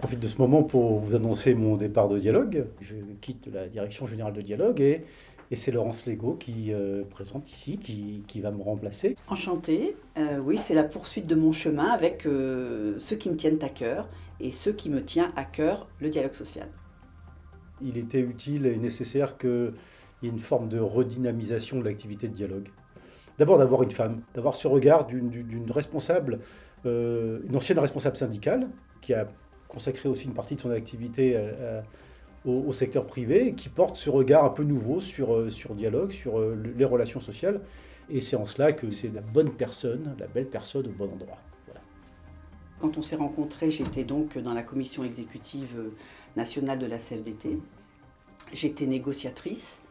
profite de ce moment pour vous annoncer mon départ de Dialogue. Je quitte la direction générale de Dialogue et c'est Laurence Legault qui présente ici, qui va me remplacer. Enchantée, oui, c'est la poursuite de mon chemin avec ceux qui me tiennent à cœur et ceux qui me tiennent à cœur, le dialogue social. Il était utile et nécessaire qu'il y ait une forme de redynamisation de l'activité de Dialogue. D'abord d'avoir une femme, d'avoir ce regard d'une responsable, une ancienne responsable syndicale, qui a consacré aussi une partie de son activité au secteur privé, et qui porte ce regard un peu nouveau sur Dialogue, sur les relations sociales. Et c'est en cela que c'est la bonne personne, la belle personne au bon endroit. Voilà. Quand on s'est rencontrés, j'étais donc dans la commission exécutive nationale de la CFDT. J'étais négociatrice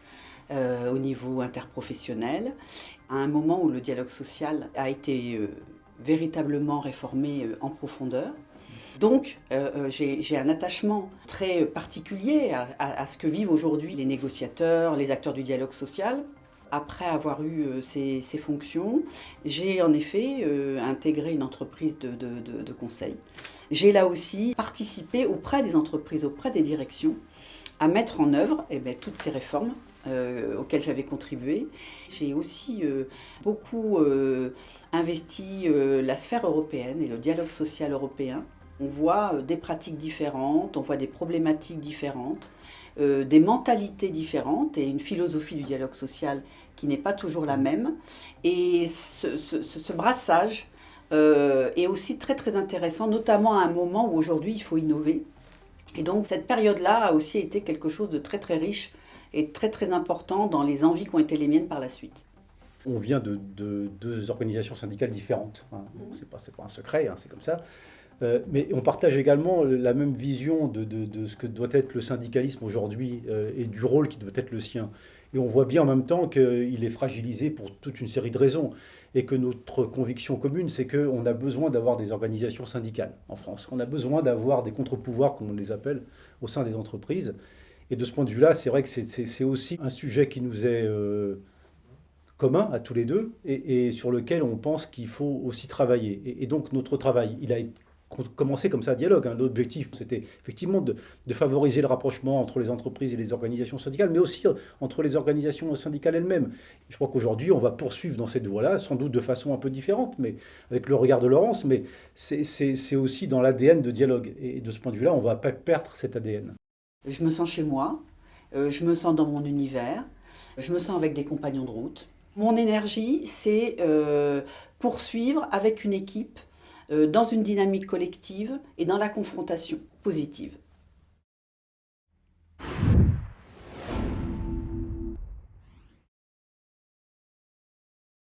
au niveau interprofessionnel, à un moment où le dialogue social a été véritablement réformé en profondeur. Donc j'ai un attachement très particulier à ce que vivent aujourd'hui les négociateurs, les acteurs du dialogue social. Après avoir eu ces fonctions, j'ai en effet intégré une entreprise de conseil. J'ai là aussi participé auprès des entreprises, auprès des directions, à mettre en œuvre toutes ces réformes auxquelles j'avais contribué. J'ai aussi beaucoup investi la sphère européenne et le dialogue social européen. On voit des pratiques différentes, on voit des problématiques différentes, des mentalités différentes et une philosophie du dialogue social qui n'est pas toujours la même. Et ce brassage est aussi très très intéressant, notamment à un moment où aujourd'hui il faut innover. Et donc cette période-là a aussi été quelque chose de très très riche et très très important dans les envies qui ont été les miennes par la suite. On vient de deux organisations syndicales différentes. Hein. C'est pas un secret, hein, c'est comme ça. Mais on partage également la même vision de ce que doit être le syndicalisme aujourd'hui et du rôle qui doit être le sien. Et on voit bien en même temps qu'il est fragilisé pour toute une série de raisons. Et que notre conviction commune, c'est qu'on a besoin d'avoir des organisations syndicales en France. On a besoin d'avoir des contre-pouvoirs, comme on les appelle, au sein des entreprises. Et de ce point de vue-là, c'est vrai que c'est aussi un sujet qui nous est commun à tous les deux et sur lequel on pense qu'il faut aussi travailler. Et donc notre travail, il a commencé comme ça, dialogue. Hein. L'objectif, c'était effectivement de favoriser le rapprochement entre les entreprises et les organisations syndicales, mais aussi entre les organisations syndicales elles-mêmes. Je crois qu'aujourd'hui, on va poursuivre dans cette voie-là, sans doute de façon un peu différente, mais avec le regard de Laurence, mais c'est aussi dans l'ADN de dialogue. Et de ce point de vue-là, on ne va pas perdre cet ADN. Je me sens chez moi, je me sens dans mon univers, je me sens avec des compagnons de route. Mon énergie, c'est poursuivre avec une équipe dans une dynamique collective et dans la confrontation positive.